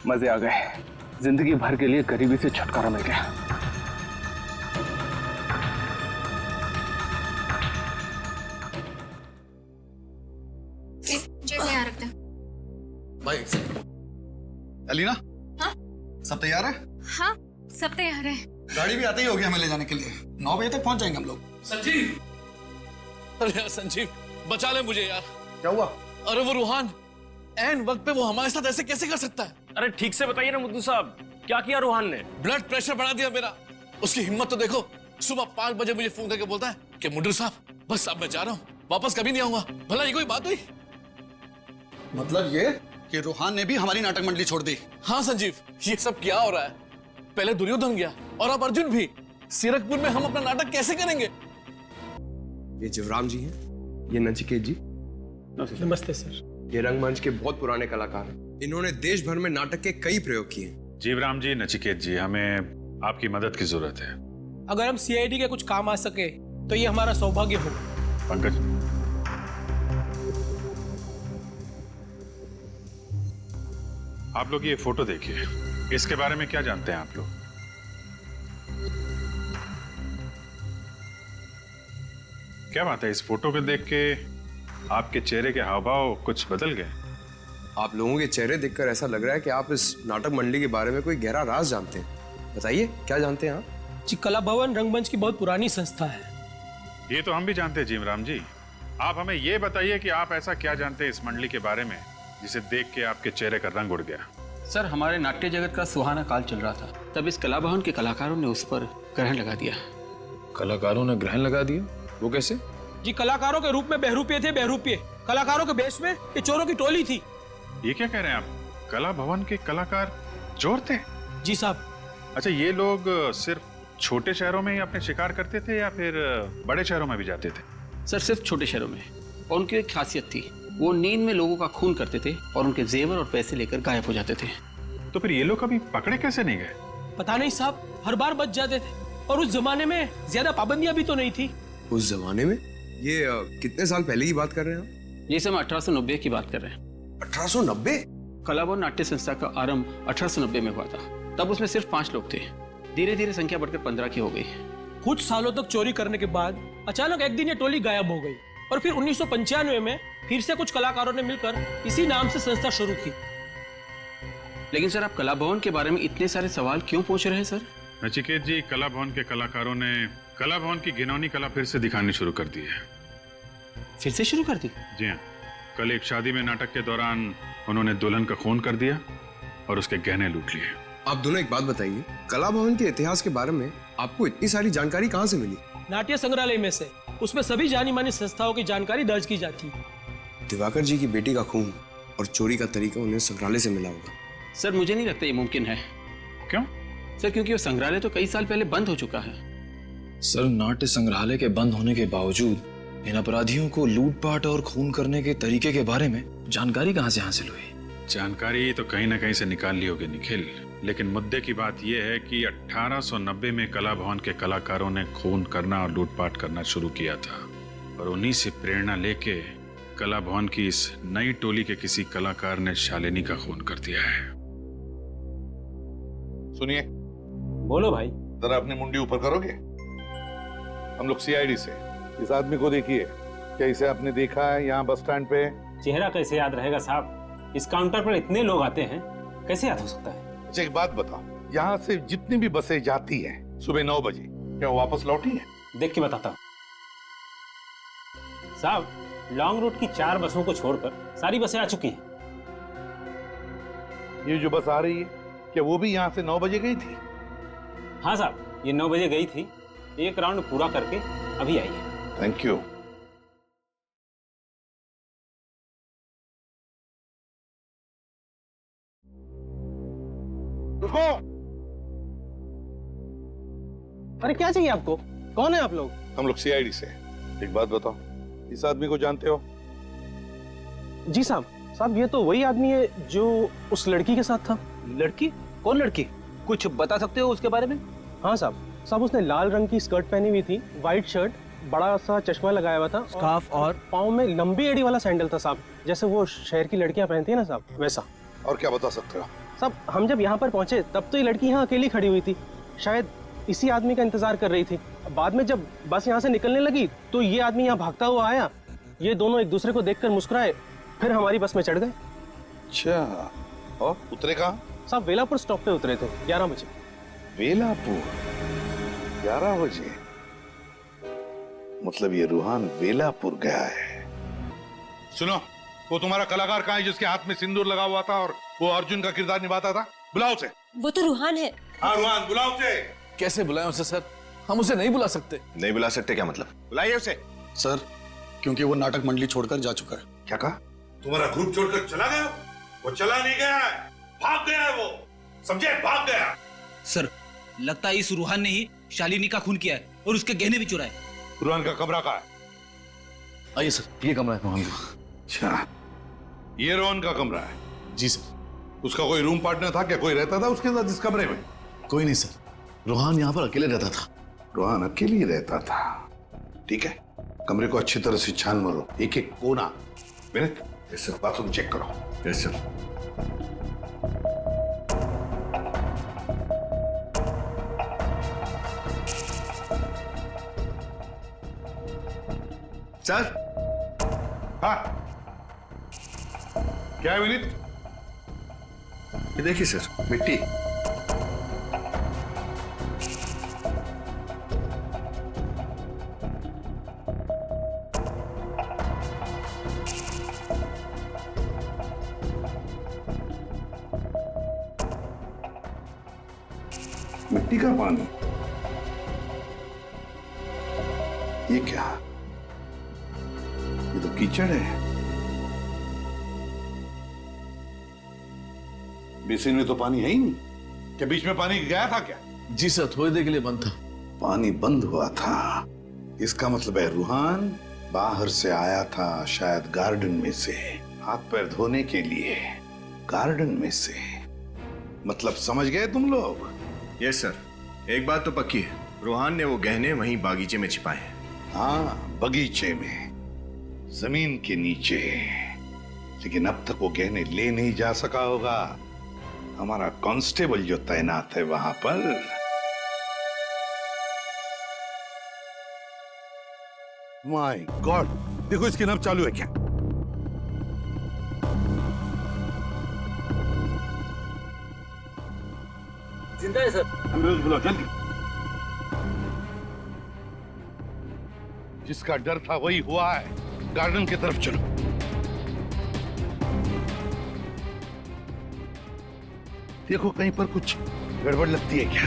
मजे आ गए, जिंदगी भर के लिए गरीबी से छुटकारा मिल गया। भाई अलीना, हाँ? सब तैयार है? हाँ, सब तैयार है। गाड़ी भी आती ही होगी हमें ले जाने के लिए। 9 बजे तक पहुंच जाएंगे हम लोग। संजीव, अरे यार संजीव, बचा ले मुझे यार। क्या हुआ? अरे वो रूहान एन वक्त पे वो हमारे साथ ऐसे कैसे कर सकता है? अरे ठीक से बताइए ना मुद्दू साहब, क्या किया रूहान ने? ब्लड प्रेशर बढ़ा दिया मेरा। उसकी हिम्मत तो देखो, सुबह 5 बजे मुझे फोन करके बोलता है कि मुद्दू साहब बस अब मैं जा रहा हूँ, वापस कभी नहीं आऊंगा। भला ये कोई बात हुई? मतलब ये कि रूहान ने भी हमारी नाटक मंडली छोड़ दी? हाँ संजीव, ये सब क्या हो रहा है? पहले दुर्योधन गया और अब अर्जुन भी। सीरकपुर में हम अपना नाटक कैसे करेंगे? ये जीवराम जी हैं, ये नचिकेत जी। नमस्ते सर। ये रंगमंच के बहुत पुराने कलाकार हैं। इन्होंने देश भर में नाटक के कई प्रयोग किए। जीवराम जी, नचिकेत जी, हमें आपकी मदद की जरूरत है। अगर हम सीआईडी के कुछ काम आ सके तो ये हमारा सौभाग्य होगा। पंकज, आप लोग ये फोटो देखिए, इसके बारे में क्या जानते हैं आप लोग? क्या बात है, इस फोटो को देख के आपके चेहरे के हाव भाव कुछ बदल गए? आप लोगों के चेहरे देखकर ऐसा लग रहा है कि आप इस नाटक मंडली के बारे में कोई गहरा राज जानते हैं। बताइए, क्या जानते हैं आप? जी, कला भवन रंगमंच की बहुत पुरानी संस्था है। ये तो हम भी जानते हैं जीवराम जी। आप हमें ये बताइए कि आप ऐसा क्या जानते हैं इस मंडली के बारे में जिसे देख के आपके चेहरे का रंग उड़ गया? सर, हमारे नाट्य जगत का सुहाना काल चल रहा था, तब इस कला भवन के कलाकारों ने उस पर ग्रहण लगा दिया। कलाकारों ने ग्रहण लगा दिया? वो कैसे? जी, कलाकारों के रूप में बहरूपिये थे। बहरूपिये कलाकारों के बेस में ये चोरों की टोली थी। ये क्या कह रहे हैं आप? कला भवन के कलाकार चोर थे? जी साहब। अच्छा, ये लोग सिर्फ छोटे शहरों में ही अपने शिकार करते थे या फिर बड़े शहरों में भी जाते थे? सर, सिर्फ छोटे शहरों में। और उनकी एक खासियत थी, वो नींद में लोगों का खून करते थे और उनके जेवर और पैसे लेकर गायब हो जाते थे। तो फिर ये लोग कभी पकड़े कैसे नहीं गए? पता नहीं साहब, हर बार बच जाते थे। और उस जमाने में ज्यादा पाबंदियां भी तो नहीं थी। उस जमाने में? ये कितने साल पहले की बात कर रहे हैं आप? ये सब 1890 की बात कर रहे हैं। 1890? कला भवन नाट्य संस्था का आरंभ 1890 में हुआ था। तब उसमें सिर्फ 5 लोग थे। धीरे धीरे संख्या बढ़कर 15 की हो गई। कुछ सालों तक चोरी करने के बाद अचानक एक दिन ये टोली गायब हो गई और फिर 1995 में फिर से कुछ कलाकारों ने मिलकर इसी नाम से संस्था शुरू की। लेकिन सर, आप कला भवन के बारे में इतने सारे सवाल क्यों पूछ रहे हैं सर? नचिकेत जी, कला भवन के कलाकारों ने कला भवन की घिनौनी कला फिर से दिखानी शुरू कर दी है। फिर से शुरू कर दी? जी हाँ। कल एक शादी में नाटक के दौरान उन्होंने दुल्हन का खून कर दिया और उसके गहने लूट लिए। आप दोनों एक बात बताइए, कला भवन के इतिहास के बारे में आपको इतनी सारी जानकारी कहाँ से मिली? नाट्य संग्रहालय में से। उसमें सभी जानी मानी संस्थाओं की जानकारी दर्ज की जाती है। दिवाकर जी की बेटी का खून और चोरी का तरीका उन्हें संग्रहालय से मिला होगा। सर मुझे नहीं लगता ये मुमकिन है। क्यों? सर क्योंकि वो संग्रहालय तो कई साल पहले बंद हो चुका है। सर नाट्य संग्रहालय के बंद होने के बावजूद इन अपराधियों को लूटपाट और खून करने के तरीके के बारे में जानकारी कहाँ से हासिल हुई? जानकारी तो कहीं ना कहीं से निकाल ली होगी निखिल, लेकिन मुद्दे की बात यह है कि 1890 में कला भवन के कलाकारों ने खून करना और लूटपाट करना शुरू किया था और उन्हीं से प्रेरणा लेके कला भवन की इस नई टोली के किसी कलाकार ने शालिनी का खून कर दिया है। सुनिए। बोलो भाई। जरा अपनी मुंडी ऊपर करोगे? हम लोग सीआईडी से। इस आदमी को देखिए, क्या इसे आपने देखा है यहाँ बस स्टैंड पे? चेहरा कैसे याद रहेगा साहब? इस काउंटर पर इतने लोग आते हैं, कैसे याद हो सकता है? अच्छा एक बात बताओ, यहाँ से जितनी भी बसें जाती हैं सुबह 9 बजे, क्या वो वापस लौटी हैं? देख के बताता हूँ साहब। लॉन्ग रूट की 4 बसों को छोड़कर सारी बसें आ चुकी हैं। ये जो बस आ रही है, क्या वो भी यहाँ से 9 बजे गई थी? हाँ साहब, ये 9 बजे गई थी। एक राउंड पूरा करके अभी आई है। Thank you. रुको। अरे क्या चाहिए आपको? कौन है आप लोग? हम लोग सीआईडी से। एक बात बताओ, इस आदमी को जानते हो? जी साहब। साहब ये तो वही आदमी है जो उस लड़की के साथ था। लड़की? कौन लड़की? कुछ बता सकते हो उसके बारे में? हाँ साहब। साहब उसने लाल रंग की स्कर्ट पहनी हुई थी, व्हाइट शर्ट, बड़ा सा चश्मा लगाया हुआ था, स्कार्फ और पाँव में लंबी एड़ी वाला सैंडल था साहब, जैसे वो शहर की लड़कियां पहनती है ना साहब, वैसा। और क्या बता सकते हो? साहब हम जब यहाँ पर पहुंचे तब तो ये लड़की यहाँ अकेली खड़ी हुई थी, शायद इसी आदमी का इंतजार कर रही थी। बाद में जब बस यहाँ से निकलने लगी तो ये आदमी यहाँ भागता हुआ आया, ये दोनों एक दूसरे को देखकर मुस्कुराए, फिर हमारी बस में चढ़ गए। अच्छा, और उतरे कहाँ? साहब वेलापुर स्टॉप पे उतरे थे 11 बजे। वेलापुर 11 बजे? मतलब ये रूहान वेलापुर गया है। सुनो, वो तुम्हारा कलाकार कहाँ है जिसके हाथ में सिंदूर लगा हुआ था और वो अर्जुन का किरदार निभाता था? बुलाओ उसे। वो तो रूहान है। हाँ रूहान, बुलाओ उसे। कैसे बुलाएं उसे सर? हम उसे नहीं बुला सकते। नहीं बुला सकते क्या मतलब? बुलाइए उसे। सर क्योंकि वो नाटक मंडली छोड़कर जा चुका है। क्या कहा? तुम्हारा ग्रुप छोड़कर चला गया? वो चला नहीं गया है, भाग गया है वो, समझे? भाग गया। सर लगता है इस रूहान ने ही शालिनी का खून किया है और उसके गहने भी चुराए। रूहान का कमरा कहाँ है? आइए सर, ये कमरा है रूहान का। अच्छा, ये रोहन का कमरा है? जी सर। उसका कोई रूम पार्टनर था क्या? कोई रहता था उसके साथ इस कमरे में? कोई नहीं सर, रोहान यहाँ पर अकेले रहता था। रोहन अकेले ही रहता था? ठीक है, कमरे को अच्छी तरह से छान मारो, एक एक कोना। विनीत, इससे बाथरूम चेक करो। Yes sir. सर। हाँ क्या है विनीत? ये देखिए सर, मिट्टी। मिट्टी का पानी? ये क्या? ये तो कीचड़ है। बेसिन में तो पानी है ही नहीं। क्या बीच में पानी गया था क्या? जी सर, थोड़ी देर के लिए बंद था। पानी बंद हुआ था, इसका मतलब है रूहान बाहर से आया था, शायद गार्डन में से, हाथ पैर धोने के लिए। गार्डन में से मतलब समझ गए तुम लोग? Yes sir. एक बात तो पक्की है, रूहान ने वो गहने वहीं बागीचे में छिपाए हैं। हाँ, बगीचे में, जमीन के नीचे। लेकिन अब तक वो गहने ले नहीं जा सका होगा। हमारा कांस्टेबल जो तैनात है वहां पर। माय गॉड, देखो इसकी नब्ज चालू है क्या? जिंदा है सर। एम्बुलेंस बुलाओ जल्दी। जिसका डर था वही हुआ है। गार्डन की तरफ चलो। देखो कहीं पर कुछ गड़बड़ लगती है क्या?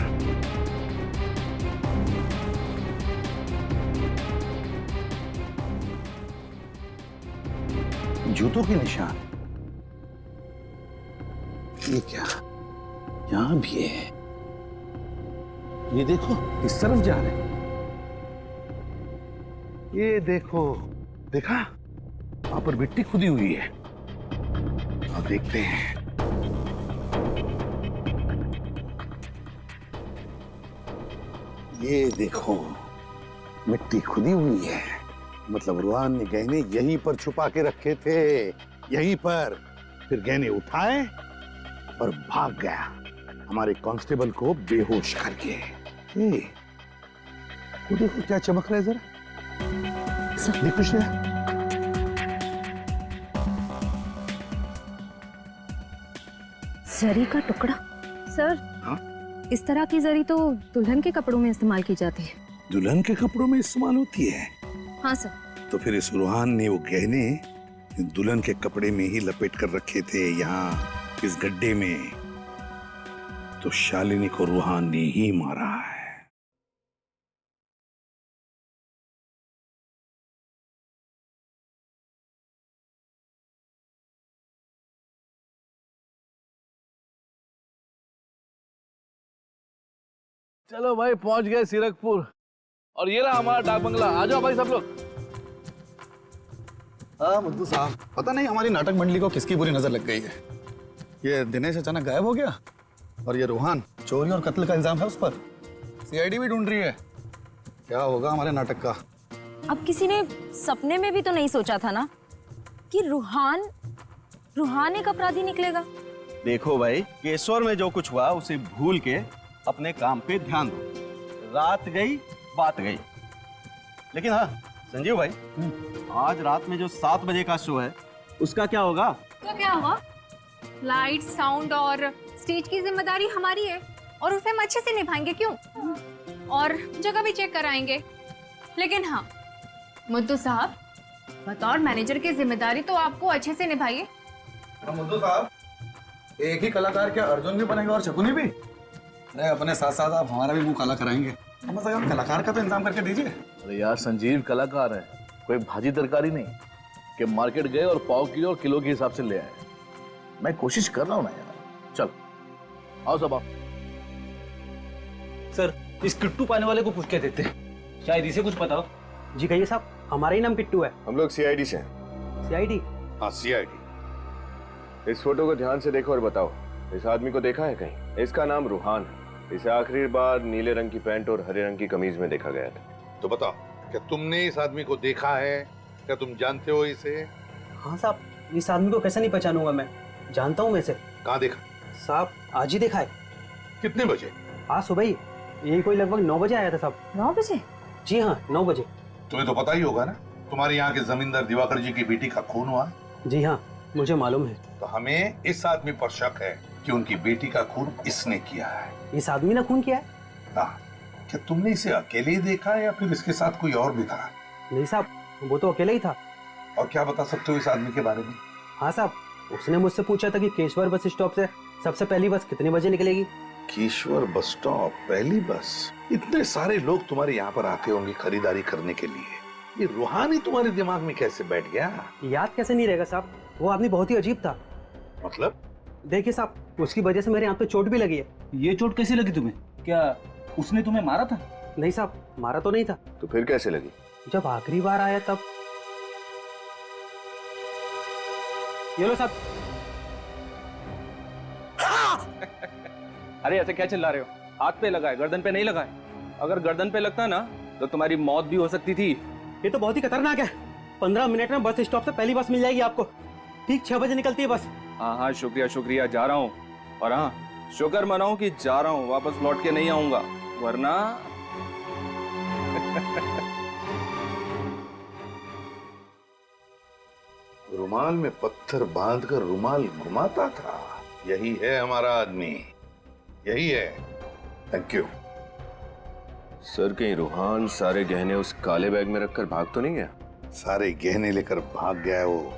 जूतों के निशान, ये क्या? यहां भी है। ये देखो इस तरफ जा रहे हैं। ये देखो, देखा वहां पर मिट्टी खुदी हुई है। अब देखते हैं। ये देखो मिट्टी खुदी हुई है, मतलब रुहान ने गहने यहीं पर छुपा के रखे थे, यहीं पर। फिर गहने उठाए और भाग गया, हमारे कांस्टेबल को बेहोश करके। वो देखो क्या चमक रहा है, जरा देखो श्रेया। जरी का टुकड़ा। सर, हाँ? इस तरह की जरी तो दुल्हन के कपड़ों में इस्तेमाल की जाती है। दुल्हन के कपड़ों में इस्तेमाल होती है? हाँ सर। तो फिर इस रुहान ने वो गहने दुल्हन के कपड़े में ही लपेट कर रखे थे, यहाँ इस गड्ढे में। तो शालिनी को रुहान ने ही मारा है। चलो भाई, पहुंच गए सीरकपुर। और ये रहा हमारा डाक बंगला। आ जाओ भाई सब लोग। मुद्दू साहब, पता नहीं हमारी नाटक मंडली को किसकी बुरी नजर लग गई है। ये दिनेश अचानक गायब हो गया, और ये रूहान, चोरी और कत्ल का इल्जाम है उस पर। सीआईडी भी ढूंढ रही है। क्या होगा हमारे नाटक का? अब किसी ने सपने में भी तो नहीं सोचा था ना कि रूहान एक अपराधी निकलेगा। देखो भाई, केशवर में जो कुछ हुआ उसे भूल के अपने काम पे ध्यान दो। रात गई बात गई। लेकिन हाँ संजीव भाई, आज रात में जो 7 बजे का शो है उसका क्या होगा? तो क्या होगा? लाइट, साउंड और स्टेज की जिम्मेदारी हमारी है, और उसे हम अच्छे से निभाएंगे। क्यों? और जगह भी चेक कराएंगे। लेकिन हाँ मुद्दू साहब, बतौर मैनेजर की जिम्मेदारी तो आपको अच्छे से निभाइए। मुद्दू साहब, एक ही कलाकार क्या अर्जुन भी बनेगा और शकुनी भी? अरे अपने साथ साथ आप हमारा भी मुंह काला कराएंगे। कम से कम कलाकार का तो इंतजाम करके दीजिए। अरे यार, संजीव कलाकार है, कोई भाजी तरकारी नहीं कि मार्केट गए और पाव किलो और किलो के हिसाब से ले आए। मैं कोशिश कर रहा हूँ ना यार। चल आओ सब आओ। सर, इस किट्टू पाने वाले को पूछ के देते हैं, शायद इसे कुछ पता हो। जी कहिए साहब, हमारा ही नाम किट्टू है। हम लोग सीआईडी से हैं। सीआईडी? हाँ सीआईडी। इस फोटो को ध्यान से देखो और बताओ, इस आदमी को देखा है कहीं? इसका नाम रूहान है। इसे आखिरी बार नीले रंग की पैंट और हरे रंग की कमीज में देखा गया था। तो बताओ, क्या तुमने इस आदमी को देखा है? क्या तुम जानते हो इसे? हाँ साहब, इस आदमी को कैसे नहीं पहचानूंगा मैं, जानता हूँ मैं इसे। कहाँ देखा? साहब आज ही देखा है। कितने बजे? आज सुबह ही, यही कोई लगभग 9 बजे आया था साहब। 9 बजे? जी हाँ 9 बजे। तुम्हें तो पता ही होगा ना, तुम्हारे यहाँ के जमींदार दिवाकर जी की बेटी का खून हुआ। जी हाँ मुझे मालूम है। तो हमें इस आदमी पर शक है कि उनकी बेटी का खून इसने किया है। इस आदमी ने खून किया है? हाँ। क्या तुमने इसे अकेले ही देखा या फिर इसके साथ कोई और भी था? नहीं साहब, वो तो अकेला ही था। और क्या बता सकते हो इस आदमी के बारे में? हाँ साहब, उसने मुझसे पूछा था कि केशवर बस स्टॉप से सबसे पहली बस कितने बजे निकलेगी। केशवर बस स्टॉप, पहली बस? इतने सारे लोग तुम्हारे यहाँ पर आते होंगे खरीदारी करने के लिए, ये रूहान ही तुम्हारे दिमाग में कैसे बैठ गया? याद कैसे नहीं रहेगा साहब, वो आदमी बहुत ही अजीब था। मतलब? देखिए साहब, उसकी वजह से मेरे यहाँ पे चोट भी लगी है। ये चोट कैसे लगी तुम्हें? क्या उसने तुम्हें मारा था? नहीं साहब, मारा तो नहीं था। तो फिर कैसे लगी? जब आखिरी बार आया तब। ये लो साहब। अरे ऐसे क्या चिल्ला रहे हो? हाथ पे लगा है, गर्दन पे नहीं लगा है। अगर गर्दन पे लगता ना तो तुम्हारी मौत भी हो सकती थी। ये तो बहुत ही खतरनाक है। 15 मिनट में बस स्टॉप से पहली बस मिल जाएगी आपको। ठीक 6 बजे निकलती है बस। हाँ हाँ शुक्रिया शुक्रिया, जा रहा हूँ। और हाँ, शुक्र मनाओ कि जा रहा हूँ, वापस लौट के नहीं आऊंगा, वरना रुमाल में पत्थर बांधकर रुमाल घुमाता था। यही है हमारा आदमी, यही है। Thank you. सर, कहीं रूहान सारे गहने उस काले बैग में रखकर भाग तो नहीं गया? सारे गहने लेकर भाग गया है वो,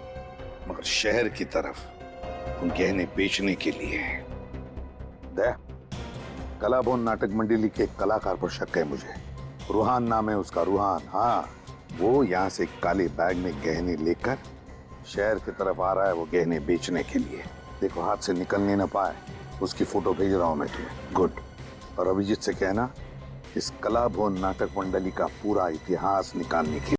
मगर शहर की तरफ उन गहने बेचने के लिए। दया, कला भवन नाटक मंडली के एक कलाकार पर शक है मुझे। रूहान नाम है उसका, रूहान। हाँ, वो यहाँ से काले बैग में गहने लेकर शहर की तरफ आ रहा है, वो गहने बेचने के लिए। देखो हाथ से निकलने न पाए, उसकी फोटो भेज रहा हूँ मैं तुम्हें। गुड। और अभिजीत से कहना इस कला भवन नाटक मंडली का पूरा इतिहास निकालने की